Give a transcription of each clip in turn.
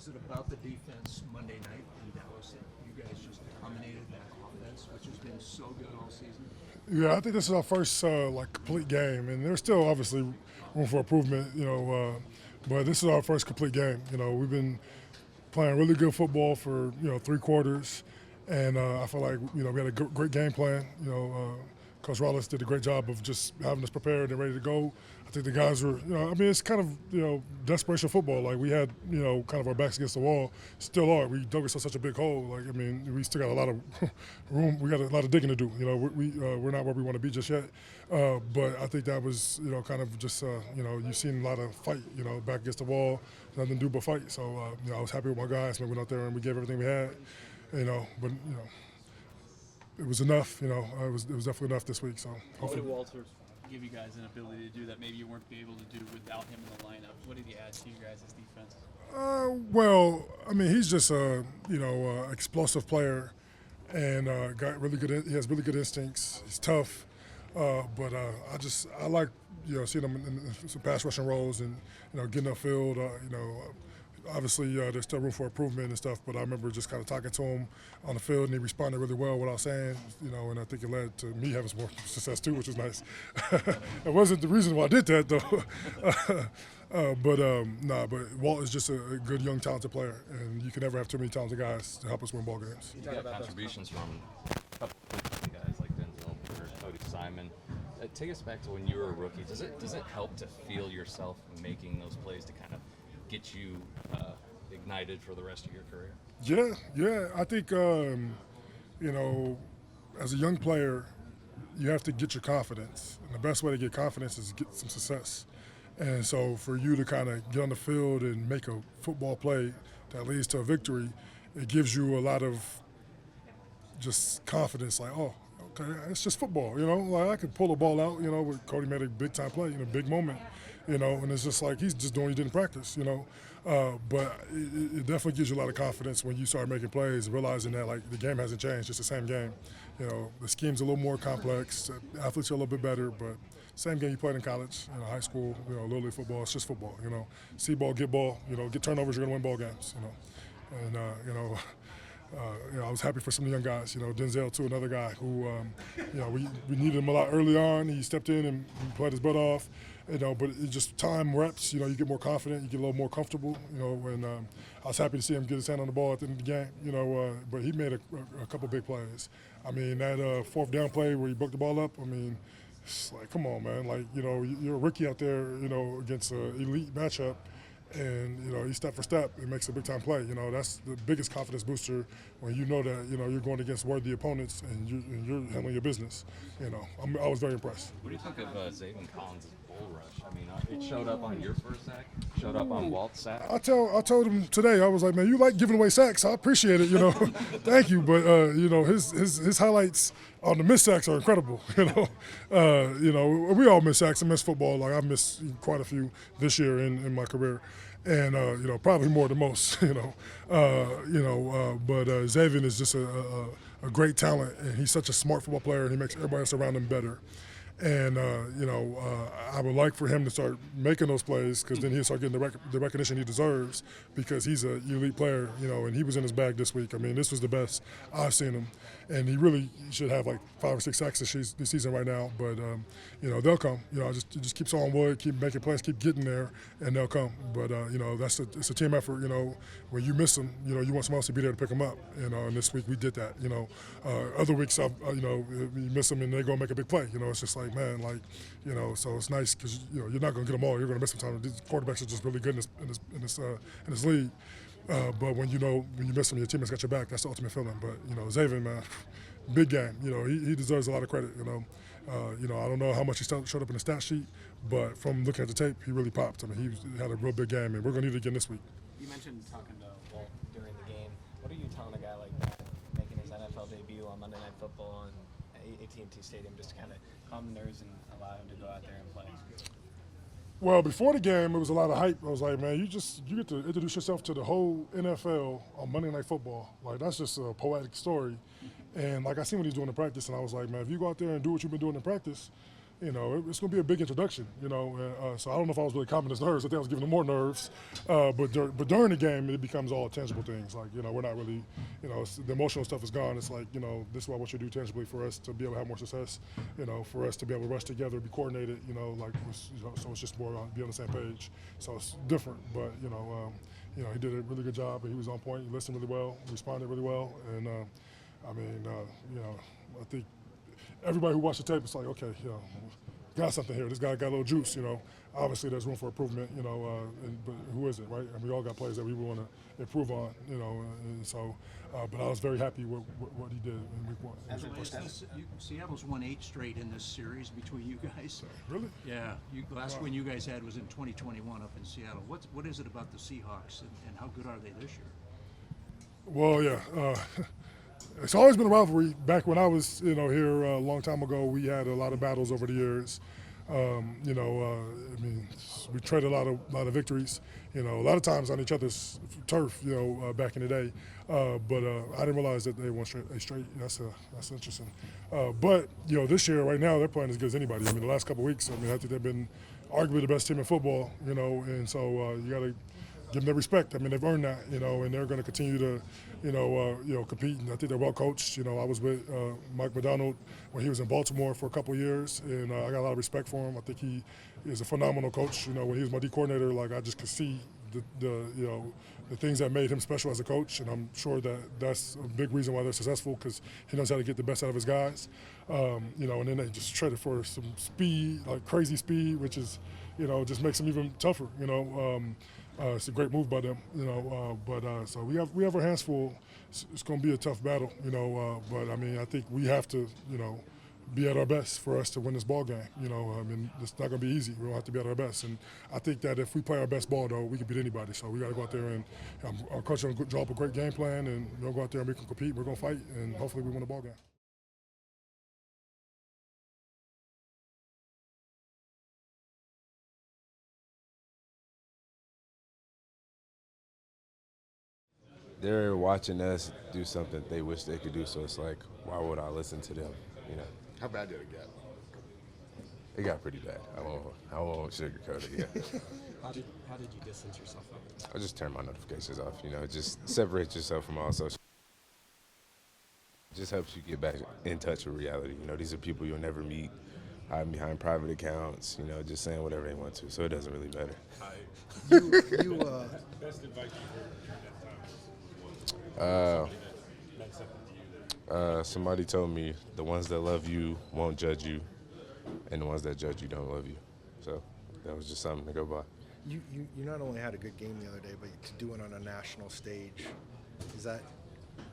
was it about the defense Monday night in Dallas that you guys just dominated that offense, which has been so good all season? Yeah, I think this is our first complete game, and there's still obviously room for improvement, but this is our first complete game. We've been playing really good football for 3 quarters, and I feel like we had a great game plan. Coach Rollis did a great job of just having us prepared and ready to go. I think the guys were, it's kind of desperation football. Like we had kind of our backs against the wall, still are. We dug ourselves such a big hole. We still got a lot of room. We got a lot of digging to do. We're not where we want to be just yet. But I think that was kind of just you've seen a lot of fight. Back against the wall, nothing to do but fight. So I was happy with my guys. We went out there and we gave everything we had. But it was enough. It was definitely enough this week. So hopefully. What did Walter give you guys an ability to do that maybe you weren't able to do without him in the lineup? What did he add to you guys' defense? Well, I mean, he's just a explosive player, and got really good. He has really good instincts. He's tough, but I like seeing him in some pass rushing roles and getting upfield. Obviously, there's still room for improvement and stuff, but I remember just kind of talking to him on the field, and he responded really well without saying, and I think it led to me having some more success too, which was nice. It wasn't the reason why I did that, though. But Walt is just a good, young, talented player, and you can never have too many talented guys to help us win ball games. You got contributions from a couple of guys like Denzel Burke, Cody Simon. Take us back to when you were a rookie. Does it help to feel yourself making those plays to kind of get you ignited for the rest of your career? Yeah. I think, as a young player, you have to get your confidence. And the best way to get confidence is to get some success. And so for you to kind of get on the field and make a football play that leads to a victory, it gives you a lot of just confidence, like, oh, okay, it's just football, Like I could pull the ball out, but Cody made a big-time play, big moment. And it's just like he's just doing what he did in practice, But it definitely gives you a lot of confidence when you start making plays, realizing that, like, the game hasn't changed. It's the same game. The scheme's a little more complex. The athletes are a little bit better, but same game you played in college, high school, little league football. It's just football, See ball, get ball, get turnovers, you're going to win ball games, And, I was happy for some of the young guys. Denzel, too, another guy who, we needed him a lot early on. He stepped in and played his butt off. But it just time reps. You get more confident, you get a little more comfortable. And I was happy to see him get his hand on the ball at the end of the game. But he made a couple big plays. I mean, that fourth down play where he broke the ball up. I mean, it's like, come on, man. Like, you're a rookie out there, against an elite matchup. And, you step for step, it makes a big-time play. That's the biggest confidence booster when you know that, you're going against worthy opponents and you're handling your business. I was very impressed. What do you think of Zayvon Collins' bull rush? I mean, it showed up on your first sack, showed up on Walt's sack. I told him today, I was like, man, you like giving away sacks. I appreciate it, Thank you. But, his highlights on the missed sacks are incredible, We all miss sacks and miss football. Like, I've missed quite a few this year in my career. And, probably more than most, but Xavier is just a great talent, and he's such a smart football player, and he makes everybody else around him better. And, I would like for him to start making those plays because then he'll start getting the recognition he deserves because he's an elite player, and he was in his bag this week. I mean, this was the best I've seen him. And he really should have like 5 or 6 sacks this season right now. But, they'll come. Just keep sawing wood, keep making plays, keep getting there, and they'll come. But, it's a team effort, When you miss them, you want someone else to be there to pick them up. And this week we did that, Other weeks, you miss them and they go make a big play. It's just like, man, so it's nice because, you're not going to get them all. You're going to miss some time. These quarterbacks are just really good in this league. But when you miss them, your teammates got your back. That's the ultimate feeling. But Xavier, man, big game. He deserves a lot of credit. I don't know how much he showed up in the stat sheet, but from looking at the tape, he really popped. I mean, he had a real big game, and we're going to need it again this week. You mentioned talking to Walt during the game. What are you telling a guy like that making his NFL debut on Monday Night Football on AT&T Stadium, just to kind of calm the nerves and allow him to go out there and play? Well, before the game, it was a lot of hype. I was like, man, you get to introduce yourself to the whole NFL on Monday Night Football. Like, that's just a poetic story. And, like, I seen what he's doing in practice, and I was like, man, if you go out there and do what you've been doing in practice, it's going to be a big introduction, so I don't know if I was really calming his nerves. I think I was giving him more nerves. But during the game, it becomes all tangible things. Like, we're not really, the emotional stuff is gone. It's like, this is what I want you to do tangibly for us to be able to have more success, for us to be able to rush together, be coordinated, so it's just more on be on the same page. So it's different, but, he did a really good job. He was on point. He listened really well, responded really well. And, I think everybody who watched the tape is like, okay, got something here. This guy got a little juice, Obviously, there's room for improvement, but who is it, right? And we all got players that we want to improve on, and so. But I was very happy with what he did in week 1. Seattle's won 8 straight in this series between you guys. Really? Yeah. Last win you guys had was in 2021 up in Seattle. What is it about the Seahawks, and how good are they this year? Well, yeah. It's always been a rivalry. Back when I was, here a long time ago, we had a lot of battles over the years. We traded a lot of victories. A lot of times on each other's turf. Back in the day. But I didn't realize that they won straight. That's interesting. But this year, right now, they're playing as good as anybody. the last couple of weeks, I think they've been arguably the best team in football. And so you got to give them their respect. They've earned that, and they're going to continue to, compete. And I think they're well coached. I was with Mike McDonald when he was in Baltimore for a couple of years, and I got a lot of respect for him. I think he is a phenomenal coach. When he was my D coordinator, I just could see the things that made him special as a coach, and I'm sure that that's a big reason why they're successful because he knows how to get the best out of his guys. And then they just traded for some speed, like crazy speed, which is, just makes them even tougher. It's a great move by them, so we have our hands full. It's going to be a tough battle, but I think we have to, be at our best for us to win this ball game. It's not going to be easy. We don't have to be at our best, and I think that if we play our best ball, though, we can beat anybody. So we got to go out there and our coach will draw up a great game plan, and we'll go out there and we can compete. We're going to fight, and hopefully we win the ball game. They're watching us do something they wish they could do, so it's like, why would I listen to them? How bad did it get? It got pretty bad. I won't sugarcoat it. Yeah. How did you distance yourself from it? I just turn my notifications off. Just separate yourself from all social. It just helps you get back in touch with reality. These are people you'll never meet, hiding behind private accounts. Just saying whatever they want to. So it doesn't really matter. Best advice you heard during that time Somebody told me the ones that love you won't judge you, and the ones that judge you don't love you. So that was just something to go by. You not only had a good game the other day, but to do it on a national stage, is that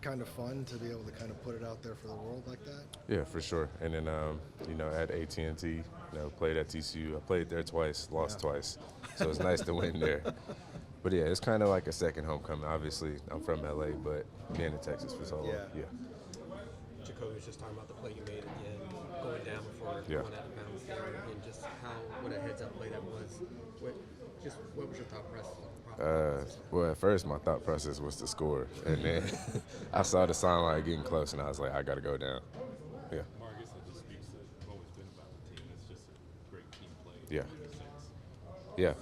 kind of fun to be able to kind of put it out there for the world like that? Yeah, for sure. And then, at AT&T, played at TCU. I played there twice, lost twice. So it's nice to win there. But yeah, it's kind of like a second homecoming. Obviously, I'm from LA, but being in Texas for so long, yeah. Jacoby was just talking about the play you made at the end, going down before going out of bounds there, and just what a heads-up play that was. What was your thought process? Well, at first my thought process was to score, and then I saw the sideline getting close, and I was like, I got to go down. Yeah. Mark, I guess that just speaks to what was good about the team. It's just a great team play. Yeah.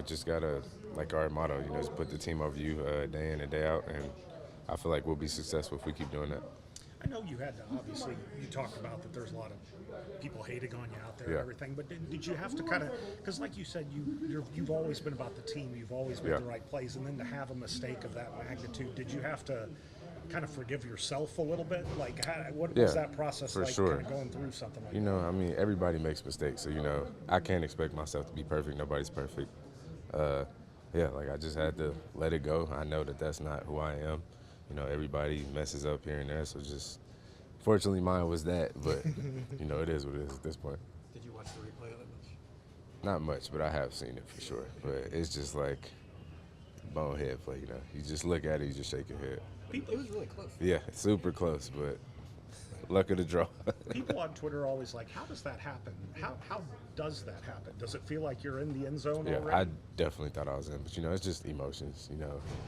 Just gotta, like our motto, just put the team over you day in and day out, and I feel like we'll be successful if we keep doing that. I know you had to, obviously, you talked about that there's a lot of people hating on you out there and everything, but did you have to kind of, because like you said, you've always been about the team, you've always made the right plays, and then to have a mistake of that magnitude, did you have to kind of forgive yourself a little bit? Like, what was that process like, sure. kind of going through something like that? Everybody makes mistakes, so, I can't expect myself to be perfect. Nobody's perfect. I just had to let it go. I know that that's not who I am. Everybody messes up here and there, so just fortunately mine was that, but it is what it is at this point. Did you watch the replay of it much? Not much, but I have seen it for sure. But it's just like bonehead play, You just look at it, you just shake your head. It was really close. Yeah, super close, but luck of the draw. People on Twitter are always like, how does that happen? How does that happen? Does it feel like you're in the end zone already? I definitely thought I was in, but it's just emotions,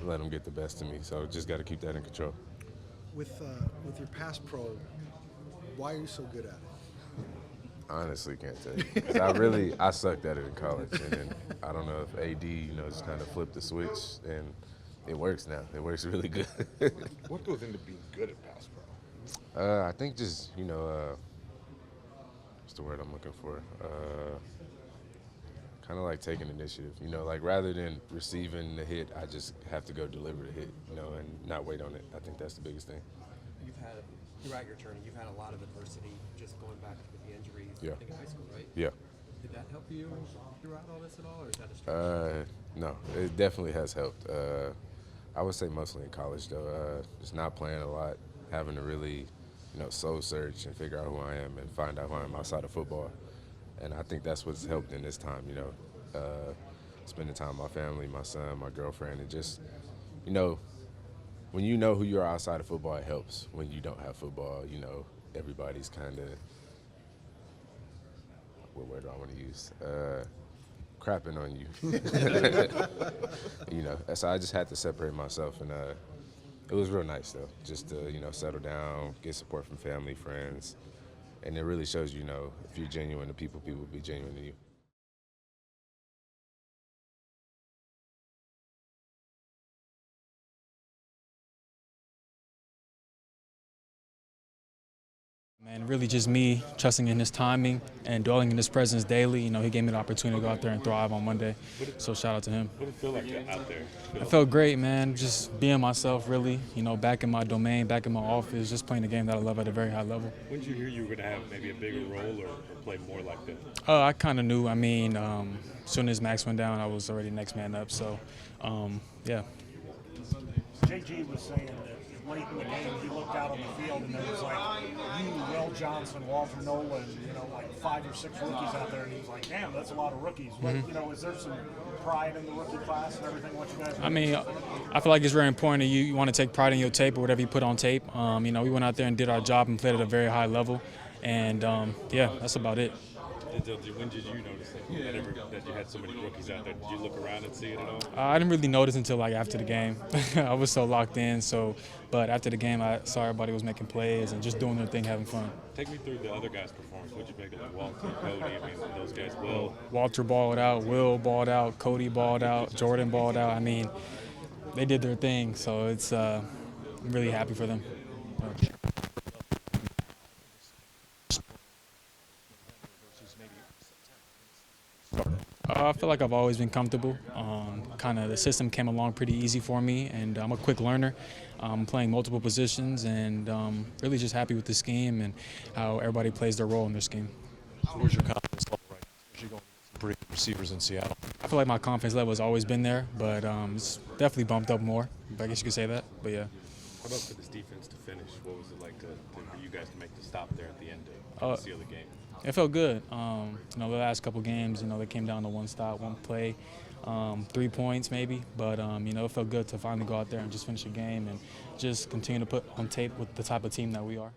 let them get the best of me. So just got to keep that in control. With your pass pro, why are you so good at it? honestly can't tell you. 'Cause I sucked at it in college, and then I don't know if AD, just kind of flipped the switch, and it works now. It works really good. What goes into being good at pass pro? I think just, what's the word I'm looking for? Kind of like taking initiative. Like rather than receiving the hit, I just have to go deliver the hit, and not wait on it. I think that's the biggest thing. Throughout your journey, you've had a lot of adversity, just going back with the injuries. Yeah. I think in high school, right? Yeah. Did that help you throughout all this at all, or is that a struggle? No, it definitely has helped. I would say mostly in college, though. Just not playing a lot, having to really, soul search and figure out who I am and find out who I am outside of football. And I think that's what's helped in this time, spending time with my family, my son, my girlfriend, and just, when you know who you are outside of football, it helps. When you don't have football, everybody's kind of, what word do I want to use? Crapping on you. So I just had to separate myself, and it was real nice, though, just to, settle down, get support from family, friends, and it really shows, if you're genuine to people, people will be genuine to you. Man, really just me trusting in his timing and dwelling in his presence daily. He gave me the opportunity to go out there and thrive on Monday. So shout out to him. What did it feel like out there? I felt great, man. Just being myself, really. Back in my domain, back in my office, just playing the game that I love at a very high level. When did you hear you were going to have maybe a bigger role or play more like that? I kind of knew. As soon as Max went down, I was already next man up. So, yeah. JG was saying that late in the game, he looked out on the field and there was like you, Will Johnson, Walter Nolan, like 5 or 6 rookies out there, and he was like, "Damn, that's a lot of rookies." But, is there some pride in the rookie class and everything? What you guys? I feel like it's very important that you want to take pride in your tape or whatever you put on tape. We went out there and did our job and played at a very high level, and yeah, that's about it. When did you notice that you had so many rookies out there? Did you look around and see it at all? I didn't really notice until after the game. I was so locked in. But after the game, I saw everybody was making plays and just doing their thing, having fun. Take me through the other guys' performance. What'd you make of Walter, Cody? Those guys. Will. Walter balled out. Will balled out. Cody balled out. Jordan balled out. They did their thing. So it's I'm really happy for them. I feel like I've always been comfortable. The system came along pretty easy for me, and I'm a quick learner. I'm playing multiple positions, and really just happy with the scheme and how everybody plays their role in their scheme. So where's your confidence level right now, especially going against pretty good receivers in Seattle? I feel like my confidence level has always been there, but it's definitely bumped up more. I guess you could say that, but yeah. How about for this defense to finish? What was it like for you guys to make the stop there at the end to seal the game? It felt good. The last couple games, they came down to one stop, one play, 3 points maybe. But, it felt good to finally go out there and just finish a game and just continue to put on tape with the type of team that we are.